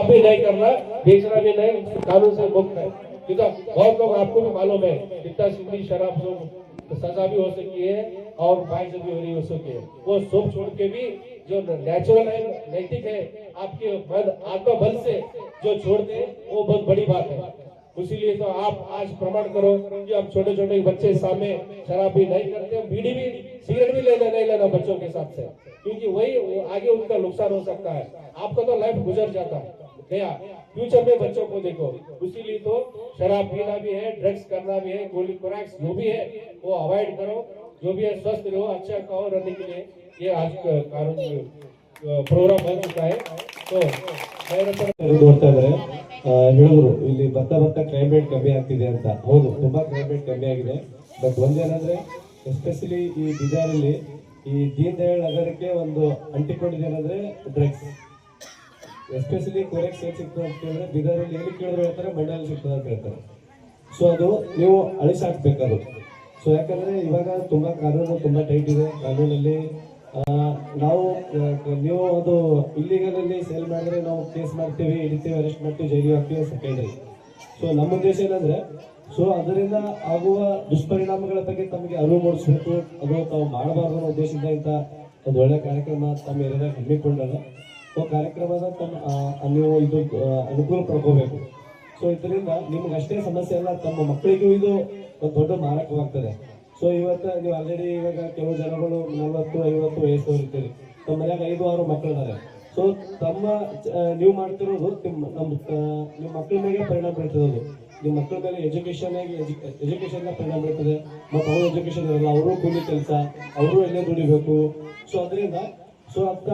भी नहीं करना, बेचना भी नहीं, कानून से मुक्त है। क्योंकि बहुत लोग, आपको भी मालूम है, कितना सीधी शराब से सजा भी हो सकती है और फाइन भी हो रही हो सकती है। वो सब छोड़ के भी जो नेचुरल है, नैतिक है, आपके मन आपका बल से जो छोड़ दे, वो बहुत बड़ी बात है। इसीलिए तो आप आज प्रमाण करो कि हम छोटे छोटे बच्चे सामने शराब भी नहीं करते, बीड़ी भी, सिगरेट भी नहीं लेना बच्चों के साथ से, क्योंकि वही आगे उनका नुकसान हो सकता है। आपका तो लाइफ गुजर जाता है गया, फ्यूचर में बच्चों को देखो। इसीलिए तो शराब पीना भी है, ड्रग्स करना भी है, गोली खुराक जो भी है वो अवॉइड करो। जो भी है स्वस्थ रहो, अच्छा खाओ, रहने के लिए ये आज कानून ಪ್ರೋಗ್ರಾಮ್ ಬರುತ್ತಾ ಇದೆ. ಸೊ ನೋಡ್ತಾ ಇದ್ದಾರೆ ಹೇಳಿದ್ರು ಇಲ್ಲಿ ಬರ್ತಾ ಬರ್ತಾ ಕ್ಲೈಮೇಟ್ ಕಮ್ಮಿ ಆಗ್ತಿದೆ ಅಂತ. ಹೌದು, ತುಂಬಾ ಕ್ಲೈಮೇಟ್ ಕಮ್ಮಿ ಆಗಿದೆ. ಬಟ್ ಒಂದೇನಂದ್ರೆ ಎಸ್ಪೆಷಲಿ ಈ ಬಿಜಾರಲ್ಲಿ ಈ ದೀನ್ ದಯಾಳ್ ನಗರಕ್ಕೆ ಒಂದು ಅಂಟಿಕೊಂಡಿದೆ ಏನಂದ್ರೆ ಡ್ರಗ್ಸ್. ಎಸ್ಪೆಷಲಿ ಕೊರೆಕ್ಸ್ ಏನ್ ಸಿಗ್ತದೆ ಅಂತ ಹೇಳಿದ್ರೆ ಬಿಜಾರಲ್ಲಿ ಎಲ್ಲಿ ಕೇಳಿದ್ರು ಹೇಳ್ತಾರೆ ಮಂಡ್ಯಲ್ಲಿ ಸಿಗ್ತದೆ ಅಂತ ಹೇಳ್ತಾರೆ. ಸೊ ಅದು ನೀವು ಅಳಿಸಾಕ್ಬೇಕದು. ಸೊ ಯಾಕಂದ್ರೆ ಇವಾಗ ತುಂಬಾ ಕಾನೂನು ತುಂಬಾ ಟೈಟ್ ಇದೆ. ಕಾನೂನಲ್ಲಿ ನಾವು ನೀವು ಅದು ಇಲ್ಲಿಗಲ್ ಅಲ್ಲಿ ಸೇಲ್ ಮಾಡಿದ್ರೆ ನಾವು ಕೇಸ್ ಮಾಡ್ತೀವಿ, ಹಿಡಿತೀವಿ, ಅರೆಸ್ಟ್ ಮಾಡ್ತೀವಿ, ಜೈಲಿಗೆ ಹಾಕ್ತೀವಿ, ಸೆಕೆಂಡ್ರಿ. ಸೊ ನಮ್ಮ ಉದ್ದೇಶ ಏನಂದ್ರೆ ಸೊ ಅದರಿಂದ ಆಗುವ ದುಷ್ಪರಿಣಾಮಗಳ ಬಗ್ಗೆ ತಮಗೆ ಅರಿವು ಮೂಡಿಸ್ಬೇಕು. ಅದು ತಾವು ಮಾಡಬಾರ್ದು ಅನ್ನೋ ಉದ್ದೇಶದಿಂದ ಇಂಥ ಒಂದು ಒಳ್ಳೆ ಕಾರ್ಯಕ್ರಮ ತಮ್ಮ ಏರಿಯಾದಾಗ ಹಮ್ಮಿಕೊಂಡಾಗ ಸೊ ಕಾರ್ಯಕ್ರಮದ ತಮ್ಮ ನೀವು ಇದು ಅನುಕೂಲ ಪಡ್ಕೋಬೇಕು. ಸೊ ಇದರಿಂದ ನಿಮ್ಗೆ ಅಷ್ಟೇ ಸಮಸ್ಯೆ ಅಲ್ಲ, ತಮ್ಮ ಮಕ್ಕಳಿಗೂ ಇದು ಒಂದು ದೊಡ್ಡ ಮಾರಕವಾಗ್ತದೆ. ಸೊ ಇವತ್ತು ನೀವು ಆಲ್ರೆಡಿ ಇವಾಗ ಕೆಲವು ಜನಗಳು 40-50 ವಯಸ್ಸು ಇರ್ತೀರಿ, ತಮ್ಮ ಮನ್ಯಾಗ 5-6 ಮಕ್ಕಳಿದ್ದಾರೆ. ಸೊ ತಮ್ಮ ನೀವು ಮಾಡ್ತಿರೋದು ನಿಮ್ಮ ಮಕ್ಕಳ ಮೇಲೆ ಪರಿಣಾಮ ಬೀಳ್ತಿರೋದು. ನಿಮ್ಮ ಮಕ್ಕಳ ಮೇಲೆ ಎಜುಕೇಶನ್ ಪರಿಣಾಮ ಬೀಳ್ತದೆ. ಮತ್ತು ಅವ್ರ ಎಜುಕೇಶನ್ ಇರಲ್ಲ, ಅವರು ಕೂಲಿ ಕೆಲಸ, ಅವರು ಎಲ್ಲೇ ದುಡಿಬೇಕು. ಸೊ ಅದರಿಂದ ಸೊ ಅಂತ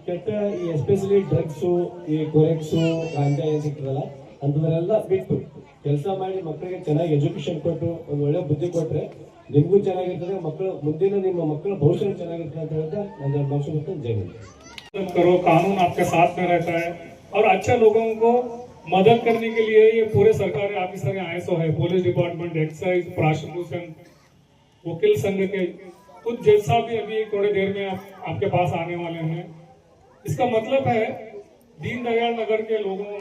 ಕೆಟ್ಟ ಈ ಎಸ್ಪೆಷಲಿ ಡ್ರಗ್ಸು, ಈ ಕೊರೆಕ್ಸು, ಗಾಂಜಾ ಏನ್ ಸಿಗ್ತದಲ್ಲ ಅಂತದನ್ನೆಲ್ಲ ಬಿಟ್ಟು ಕೆಲಸ ಮಾಡಿ ಮಕ್ಕಳಿಗೆ ಚೆನ್ನಾಗಿ ಎಜುಕೇಶನ್ ಕೊಟ್ಟು ಒಂದು ಒಳ್ಳೆ ಬುದ್ಧಿ ಕೊಟ್ರೆ ನಿಮಗೂ ಚೆನ್ನಾಗಿರ್ತದೆ, ಮಕ್ಕಳು ಮುಂದಿನ ನಿಮ್ಮ ಮಕ್ಕಳ ಭವಿಷ್ಯ ಚೆನ್ನಾಗಿರ್ತದೆ ಅಂತ ಹೇಳ್ತಾ ನನ್ನ ಭವಿಷ್ಯ जय हिंद करो। कानून आपके साथ में रहता है और अच्छा लोगों को मदद करने के लिए ये पूरे सरकारी ऑफिसर आए सो है, पुलिस डिपार्टमेंट, एक्साइज, प्रोसिक्यूशन, वकील संघ के कुछ जैसा भी अभी थोड़ी देर में आपके पास आने वाले हैं। इसका मतलब है दीन दयाल नगर के लोगों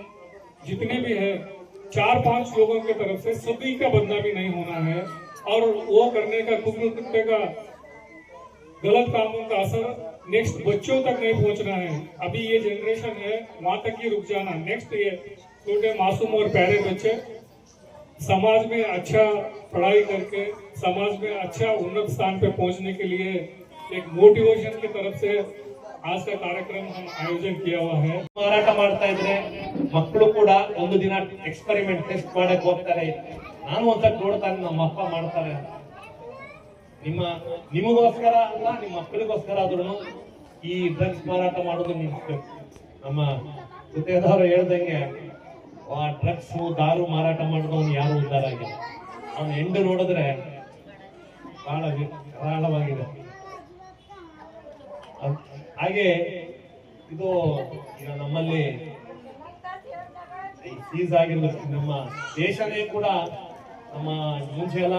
जितने भी है 4-5 लोगों की तरफ से सभी का बदनामी नहीं होना है और वो करने का कुकृत्य का गलत कामों का असर नेक्स्ट बच्चों तक नहीं पहुंचना है। अभी ये जनरेशन है वहां तक ही रुक जाना। नेक्स्ट ये छोटे मासूम और प्यारे बच्चे समाज में अच्छा पढ़ाई करके समाज में अच्छा उन्नत स्थान पे पहुंचने के लिए एक मोटिवेशन की तरफ से आज का कार्यक्रम हम आयोजन किया हुआ है। ಮಾರಾಟ ಮಾಡ್ತಾ ಇದ್ರೆ ಮಕ್ಕಳು ಕೂಡ ಒಂದು ದಿನ ಎಕ್ಸ್ಪೆರಿಮೆಂಟ್ ಟೆಸ್ಟ್ ಮಾಡಕ್ಕೆ ಹೋಗ್ತಾರೆ. ನಾನು ಒಂದ್ಸತಿ ನೋಡ್ತಾನೆ ನಮ್ಮ ಅಪ್ಪ ಮಾಡ್ತಾರೆ. ನಿಮಗೋಸ್ಕರ ಅಲ್ಲ, ನಿಮ್ಮ ಮಕ್ಕಳಿಗೋಸ್ಕರ ಆದ್ರೂ ಈ ಡ್ರಗ್ಸ್ ಮಾರಾಟ ಮಾಡೋದು ನಿಲ್ಲಿಸ್ಬೇಕು. ನಮ್ಮ ಜೊತೆದವರು ಹೇಳ್ದಂಗೆ ಆ ಡ್ರಗ್ಸ್ ದಾರು ಮಾರಾಟ ಮಾಡಿದವನು ಯಾರು ಉದ್ಧಾರ ಆಗಿಲ್ಲ. ಅವನ ಹೆಂಡು ನೋಡಿದ್ರೆ ಬಹಳ ವಿರಾಳವಾಗಿದೆ. ಹಾಗೆ ಇದು ಈಗ ನಮ್ಮಲ್ಲಿ ಸೀಸ್ ಆಗಿರೋದು ನಮ್ಮ ದೇಶನೇ ಕೂಡ ನಮ್ಮ ಮುಂಚೆ ಎಲ್ಲ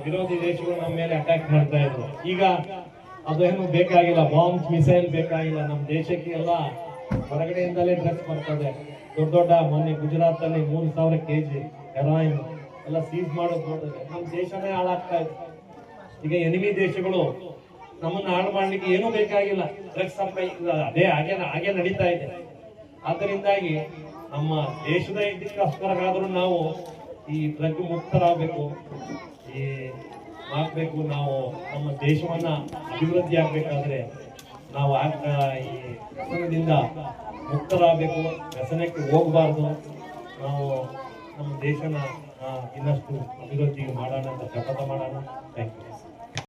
ವಿರೋಧಿ ದೇಶಗಳು ನಮ್ಮ ಮೇಲೆ ಅಟ್ಯಾಕ್ ಮಾಡ್ತಾ ಇದ್ರು. ಈಗ ಅದೇನು ಬೇಕಾಗಿಲ್ಲ, ಬಾಂಬ್ಸ್ ಮಿಸೈಲ್ ಬೇಕಾಗಿಲ್ಲ. ನಮ್ಮ ದೇಶಕ್ಕೆ ಎಲ್ಲ ಹೊರಗಡೆಯಿಂದಲೇ ಡ್ರಗ್ಸ್ ಬರ್ತದೆ. ದೊಡ್ಡ ದೊಡ್ಡ ಮೊನ್ನೆ ಗುಜರಾತ್ ಅಲ್ಲಿ 3000 kg ಹೆರಾಯಿನ್ ಎಲ್ಲ ಸೀಸ್ ಮಾಡೋದು ನೋಡಿದ್ರೆ ನಮ್ಮ ದೇಶನೇ ಹಾಳಾಗ್ತಾ ಇದೆ. ಈಗ ಎನಿಮಿ ದೇಶಗಳು ನಮ್ಮನ್ನು ಹಾಳು ಮಾಡ್ಲಿಕ್ಕೆ ಏನೂ ಬೇಕಾಗಿಲ್ಲ, ಡ್ರಗ್ಸ್ ಸಪ್ಲೈ ಹಾಗೆ ನಡೀತಾ ಇದೆ. ಆದ್ದರಿಂದಾಗಿ ನಮ್ಮ ದೇಶದ ಇದಕ್ಕೋಸ್ಕರಾದ್ರೂ ನಾವು ಈ ಡ್ರಗ್ ಮುಕ್ತರಾಗಬೇಕು, ಈ ಆಗ್ಬೇಕು. ನಾವು ನಮ್ಮ ದೇಶವನ್ನ ಅಭಿವೃದ್ಧಿ ಆಗ್ಬೇಕಾದ್ರೆ ನಾವು ಈ ವ್ಯಸನದಿಂದ ಮುಕ್ತರಾಗಬೇಕು, ವ್ಯಸನಕ್ಕೆ ಹೋಗಬಾರ್ದು. ನಾವು ನಮ್ಮ ದೇಶನ ಇನ್ನಷ್ಟು ಅಭಿವೃದ್ಧಿ ಮಾಡೋಣ ಅಂತ ಶಪಥ ಮಾಡೋಣ. Thank you.